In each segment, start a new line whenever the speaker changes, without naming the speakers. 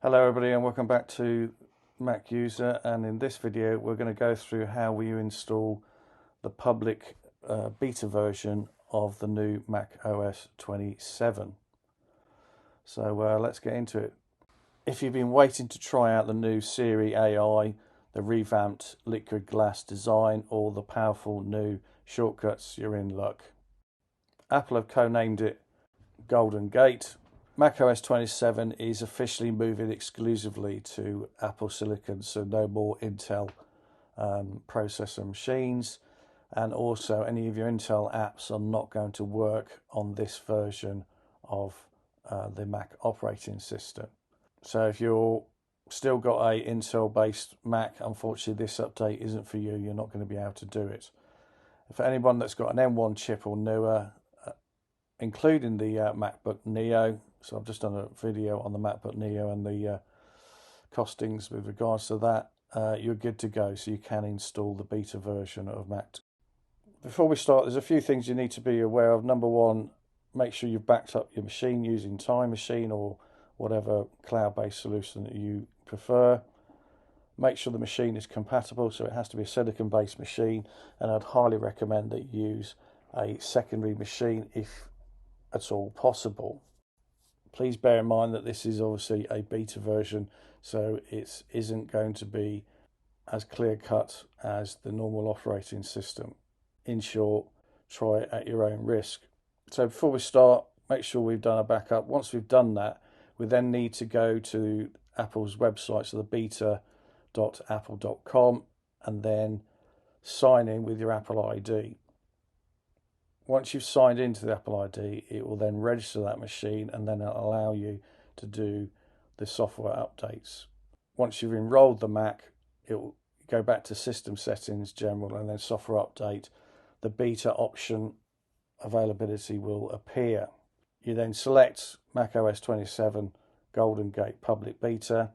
Hello everybody and welcome back to Mac User, and in this video we're going to go through how we install the public beta version of the new macOS 27. So let's get into it. If you've been waiting to try out the new Siri AI, the revamped liquid glass design, or the powerful new shortcuts, you're in luck. Apple have co-named it Golden Gate. macOS 27 is officially moving exclusively to Apple Silicon, so no more Intel processor machines, and also any of your Intel apps are not going to work on this version of the Mac operating system. So if you're still got a Intel based Mac, unfortunately this update isn't for you. You're not going to be able to do it. For anyone that's got an M1 chip or newer, including the MacBook Neo, so I've just done a video on the MacBook Neo and the costings with regards to that, you're good to go, so you can install the beta version of Mac. Before we start, there's a few things you need to be aware of. Number one, make sure you've backed up your machine using Time Machine or whatever cloud-based solution that you prefer. Make sure the machine is compatible, so it has to be a silicon-based machine, and I'd highly recommend that you use a secondary machine if at all possible. Please bear in mind that this is obviously a beta version, so it isn't going to be as clear-cut as the normal operating system. In short, try it at your own risk. So before we start, make sure we've done a backup. Once we've done that, we then need to go to Apple's website, so the beta.apple.com, and then sign in with your Apple ID. Once you've signed into the Apple ID, it will then register that machine, and then it'll allow you to do the software updates. Once you've enrolled the Mac, it will go back to System Settings, General, and then Software Update. The beta option availability will appear. You then select macOS 27 Golden Gate Public Beta,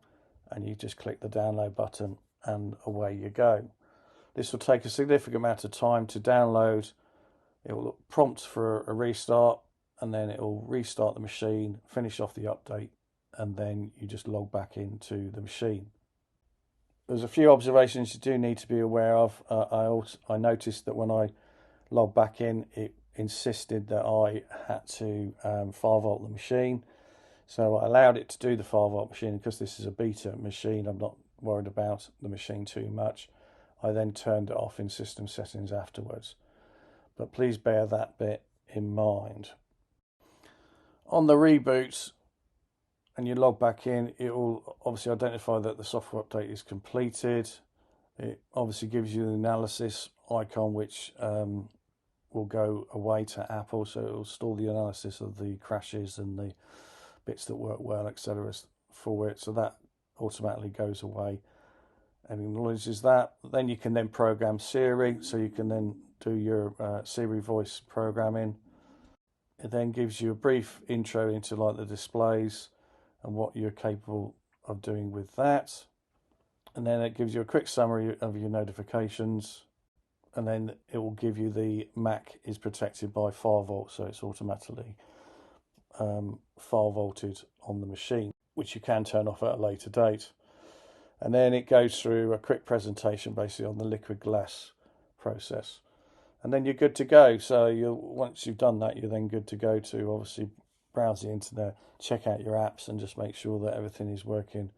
and you just click the download button, and away you go. This will take a significant amount of time to download. It will prompt for a restart, and then it will restart the machine, finish off the update, and then you just log back into the machine. There's a few observations you do need to be aware of. I noticed that when I logged back in, it insisted that I had to 5-volt the machine. So I allowed it to do the 5-volt machine. Because this is a beta machine, I'm not worried about the machine too much. I then turned it off in System Settings afterwards. But please bear that bit in mind. On the reboot, and you log back in, it will obviously identify that the software update is completed. It obviously gives you the analysis icon, which will go away to Apple, so it will store the analysis of the crashes and the bits that work well, etc. for it, so that automatically goes away and acknowledges that. Then you can then program Siri, so you can then do your Siri voice programming. It then gives you a brief intro into like the displays and what you're capable of doing with that, and then it gives you a quick summary of your notifications, and then it will give you the Mac is protected by 5-volt, so it's automatically 5-volted on the machine, which you can turn off at a later date. And then it goes through a quick presentation basically on the liquid glass process, and then you're good to go. So once you've done that, you're then good to go to obviously browse the internet, check out your apps, and just make sure that everything is working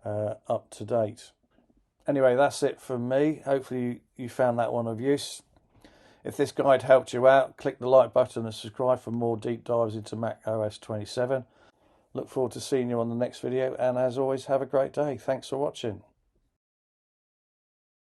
up to date. Anyway, that's it from me. Hopefully you found that one of use. If this guide helped you out, click the like button and subscribe for more deep dives into macOS 27. Look forward to seeing you on the next video, and as always, have a great day. Thanks for watching.